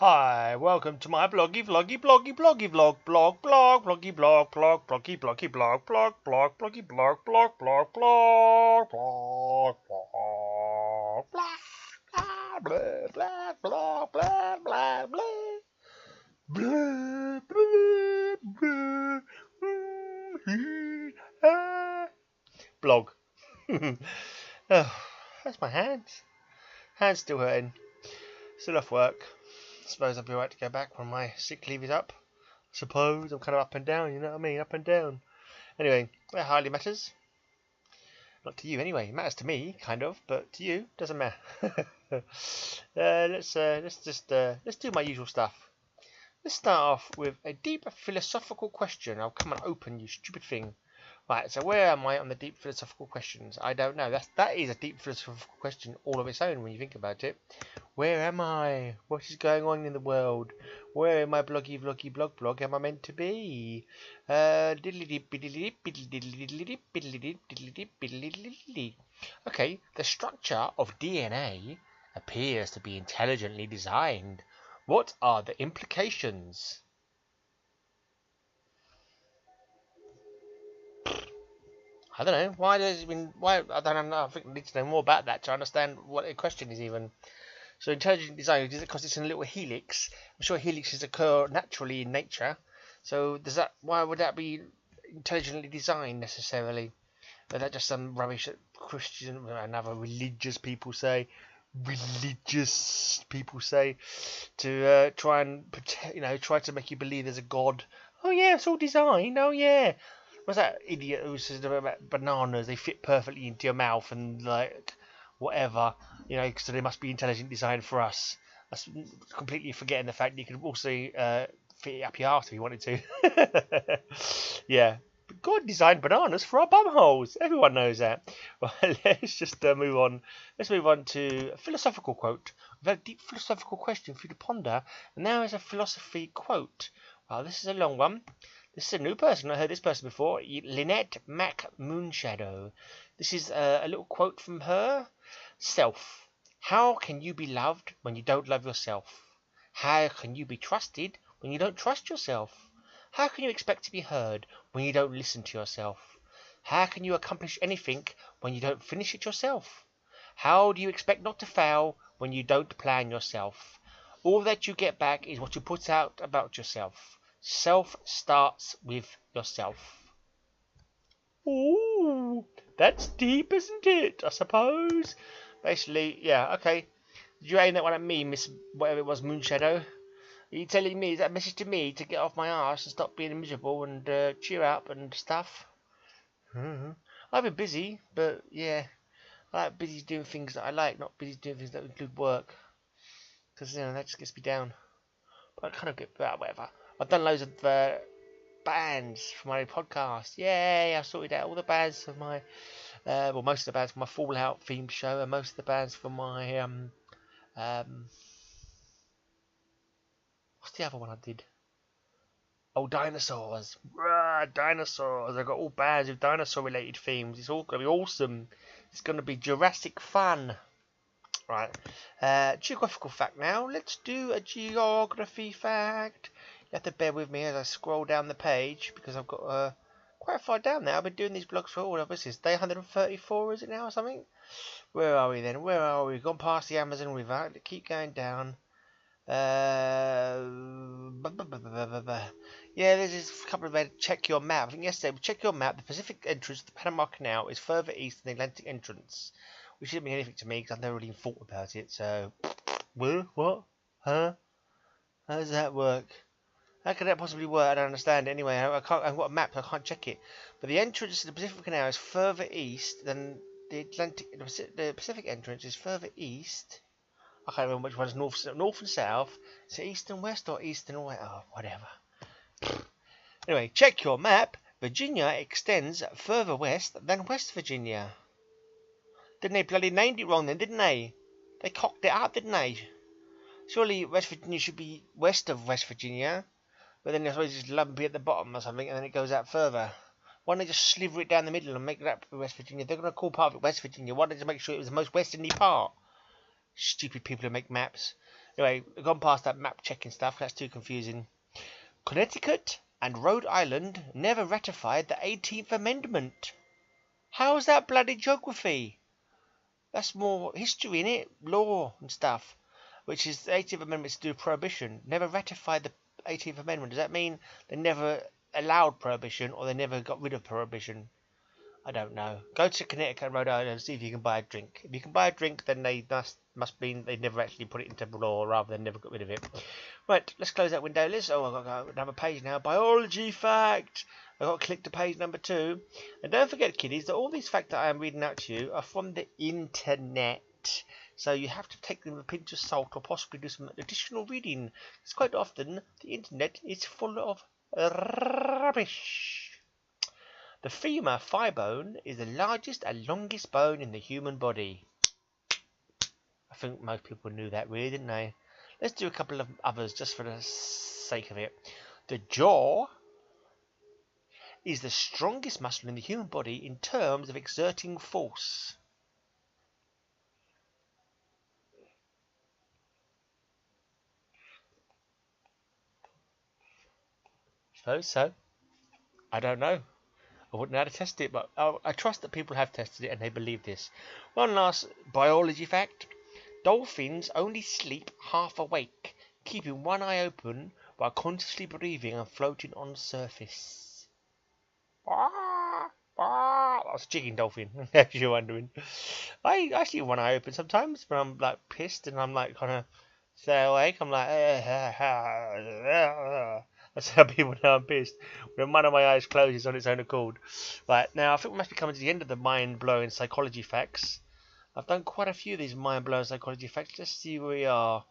Hi, welcome to my bloggy vlog blog bloggy bloggy blog bloggy blog bloggy blog bloggy blog blog blog blah blah blah blah blah blog. Oh, that's my hands. Hands still hurting. Still off work. Suppose I'll be right to go back when my sick leave is up. Suppose I'm kind of up and down, you know what I mean? Up and down. Anyway, that hardly matters. Not to you anyway. It matters to me, kind of, but to you, doesn't matter. Let's do my usual stuff. Let's start off with a deep philosophical question. I'll come and open, you stupid thing. Right, so where am I on the deep philosophical questions? I don't know. That is a deep philosophical question all of its own when you think about it. Where am I? What is going on in the world? Where in my bloggy vloggy blog am I meant to be? Okay, the structure of DNA appears to be intelligently designed. What are the implications? I don't know. Why does it mean? Why? I don't know. I think I need to know more about that to understand what the question is even. So intelligent design, is it because it's in a little helix? I'm sure helixes occur naturally in nature. So does that? Why would that be intelligently designed necessarily? Is that just some rubbish that Christian and other religious people say? To try and try to make you believe there's a god. Oh yeah, it's all designed. Oh yeah. What's that idiot who says about bananas? They fit perfectly into your mouth and like whatever, so they must be intelligent design for us. That's completely forgetting the fact that you could also fit it up your arse if you wanted to. Yeah, but God designed bananas for our bum holes. Everyone knows that. Well, let's just move on. Let's move on to a philosophical quote. A very deep philosophical question for you to ponder. And now is a philosophy quote. Well, this is a long one. This is a new person. I heard this person before. Lynette Mac Moonshadow. This is a little quote from her. Self. How can you be loved when you don't love yourself? How can you be trusted when you don't trust yourself? How can you expect to be heard when you don't listen to yourself? How can you accomplish anything when you don't finish it yourself? How do you expect not to fail when you don't plan yourself? All that you get back is what you put out about yourself. Self starts with yourself. Ooh, that's deep, isn't it? I suppose. Basically, yeah, okay. Did you aim that one at me, Miss whatever it was, Moonshadow? Are you telling me, is that a message to me to get off my arse and stop being miserable and cheer up and stuff? I've been busy, but yeah, I like busy doing things that I like, not busy doing things that include work. Because, that just gets me down. But I kind of get whatever. I've done loads of bands for my podcast. Yay! I sorted out all the bands for my, most of the bands for my Fallout theme show, and most of the bands for my what's the other one I did? Oh, dinosaurs! Dinosaurs! I've got all bands with dinosaur-related themes. It's all gonna be awesome. It's gonna be Jurassic fun. Right. Geographical fact now. Let's do a geography fact. You have to bear with me as I scroll down the page because I've got quite far down now. I've been doing these blogs for all of us. Is day 134, is it now or something? Where are we then? Where are we? We've gone past the Amazon River. Keep going down. Yeah, there's just a couple of ways to check your map. I think yesterday we check your map. The Pacific entrance to the Panama Canal is further east than the Atlantic entrance. Which didn't mean anything to me because I've never really thought about it. So, what? Huh? How does that work? How could that possibly work? I don't understand. Anyway, I've got a map, so I can't check it. But the entrance to the Pacific Canal is further east than the Atlantic. The Pacific entrance is further east. I can't remember which one is north and south. Is it east and west or east and west? Oh, whatever. Anyway, check your map. Virginia extends further west than West Virginia. Didn't they bloody named it wrong then, didn't they? They cocked it up, didn't they? Surely West Virginia should be west of West Virginia. But then there's always just lumpy at the bottom or something, and then it goes out further. Why don't they just sliver it down the middle and make that West Virginia? They're going to call part of it West Virginia. Why don't they just make sure it was the most westerly part? Stupid people who make maps. Anyway, we've gone past that map checking stuff. That's too confusing. Connecticut and Rhode Island never ratified the 18th Amendment. How's that bloody geography? That's more history, innit? Law and stuff. Which is the 18th Amendment to do with prohibition. Never ratified the 18th Amendment. Does that mean they never allowed prohibition or they never got rid of prohibition? I don't know. Go to Connecticut and Rhode Island and see if you can buy a drink. If you can buy a drink, then they must mean they never actually put it into law, rather than never got rid of it. Right, let's close that window. I've got to go another page now. Biology fact. I've got to click to page number 2. And don't forget, kiddies, that all these facts that I am reading out to you are from the internet. So you have to take them with a pinch of salt or possibly do some additional reading. Because quite often, the internet is full of rubbish. The femur thigh bone is the largest and longest bone in the human body. I think most people knew that, really, didn't they? Let's do a couple of others just for the sake of it. The jaw is the strongest muscle in the human body in terms of exerting force. So, I don't know. I wouldn't know how to test it, but I trust that people have tested it and they believe this. One last biology fact. Dolphins only sleep half awake, keeping one eye open while consciously breathing and floating on the surface. That's a chicken dolphin, if you're wondering. I sleep with one eye open sometimes when I'm like pissed and I'm like kind of stay awake. I'm like, that's how people know I'm pissed. When one of my eyes closes on its own accord. Right, now I think we must be coming to the end of the mind-blowing psychology facts. I've done quite a few of these mind-blowing psychology facts. Let's see where we are.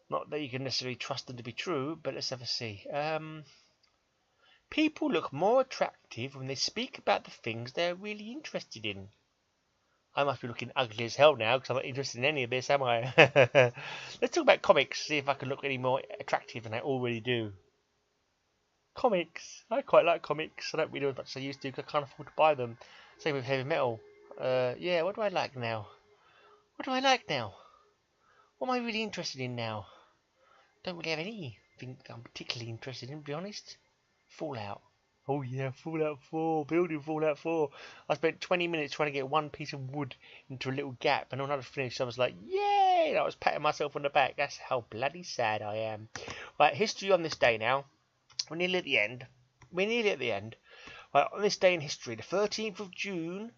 Not that you can necessarily trust them to be true, but let's have a see. People look more attractive when they speak about the things they're really interested in. I must be looking ugly as hell now because I'm not interested in any of this, am I? Let's talk about comics, see if I can look any more attractive than I already do. Comics. I quite like comics. I don't read them as much as I used to because I can't afford to buy them. Same with heavy metal. Yeah, what do I like now? What am I really interested in now? Don't really have anything that I'm particularly interested in, to be honest. Fallout. Oh yeah, Fallout 4, building Fallout 4. I spent 20 minutes trying to get one piece of wood into a little gap, and when I was finished, I was like, yay! And I was patting myself on the back. That's how bloody sad I am. Right, history on this day now. We're nearly at the end. Right, on this day in history, the 13th of June,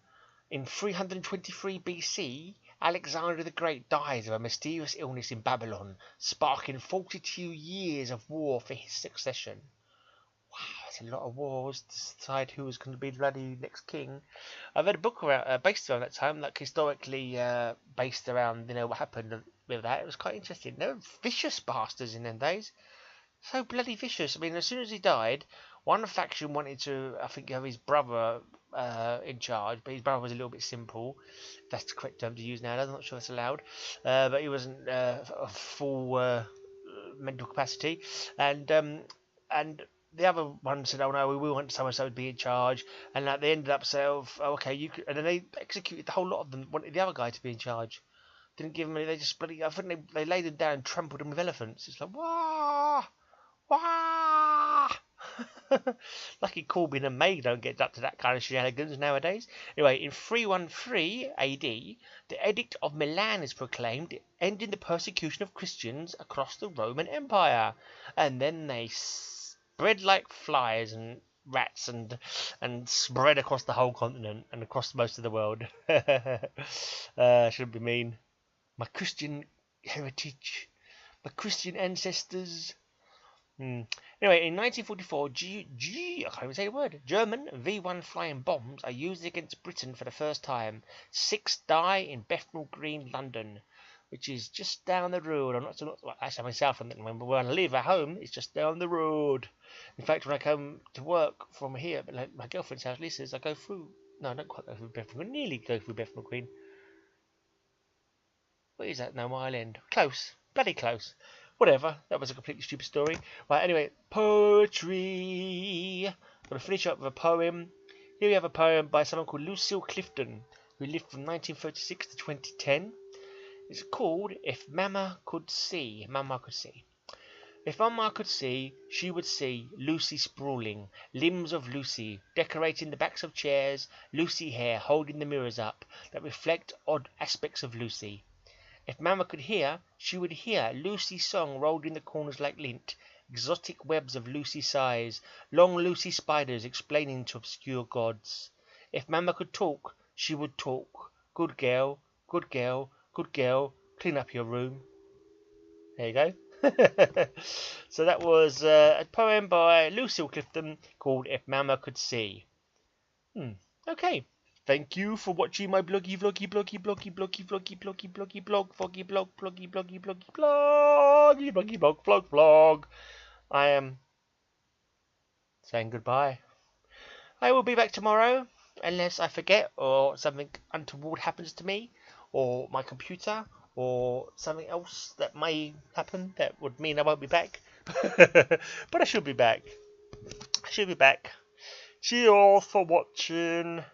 in 323 BC, Alexander the Great dies of a mysterious illness in Babylon, sparking 42 years of war for his succession. Wow, that's a lot of wars to decide who was going to be the bloody next king. I've read a book based around that time, like historically based around what happened with that. It was quite interesting. They were vicious bastards in them days. So bloody vicious. I mean, as soon as he died, one faction wanted to, I think, have his brother in charge, but his brother was a little bit simple. If that's the correct term to use nowadays. I'm not sure that's allowed. But he wasn't of full mental capacity, and the other one said, "Oh no, we want someone so to be in charge," and they ended up saying, "Oh, okay, you could," and then they executed the whole lot of them. Wanted the other guy to be in charge. Didn't give him any. They just bloody. I think they laid him down and trampled him with elephants. It's like wah. Wah! Lucky Corbyn and May don't get up to that kind of shenanigans nowadays. Anyway, in 313 AD, the Edict of Milan is proclaimed, ending the persecution of Christians across the Roman Empire. And then they spread like flies and rats and spread across the whole continent and across most of the world. Shouldn't be mean. My Christian heritage, my Christian ancestors. Anyway, in 1944, I can't even say the word. German V1 flying bombs are used against Britain for the first time. 6 die in Bethnal Green, London, which is just down the road. Actually, I'm in South London. When I live at home, it's just down the road. In fact, when I come to work from here, like my girlfriend's house, Lisa's, I go through. No, I don't quite go through Bethnal Green. Nearly go through Bethnal Green. What is that? No, Mile End. Close. Bloody close. Whatever, that was a completely stupid story. Right, anyway, poetry. I'm going to finish up with a poem. Here we have a poem by someone called Lucille Clifton, who lived from 1936 to 2010. It's called If Mama Could See. Mama could see. If Mama could see, she would see Lucy sprawling, limbs of Lucy, decorating the backs of chairs, Lucy hair holding the mirrors up that reflect odd aspects of Lucy. If Mama could hear, she would hear Lucy's song rolled in the corners like lint, exotic webs of Lucy sighs, long Lucy spiders explaining to obscure gods. If Mama could talk, she would talk. Good girl, good girl, good girl, clean up your room. There you go. So that was a poem by Lucille Clifton called If Mama Could See. Okay. Thank you for watching my bloggy blog vlog. I am saying goodbye. I will be back tomorrow unless I forget or something untoward happens to me or my computer or something else that may happen that would mean I won't be back. But I should be back. Cheers for watching.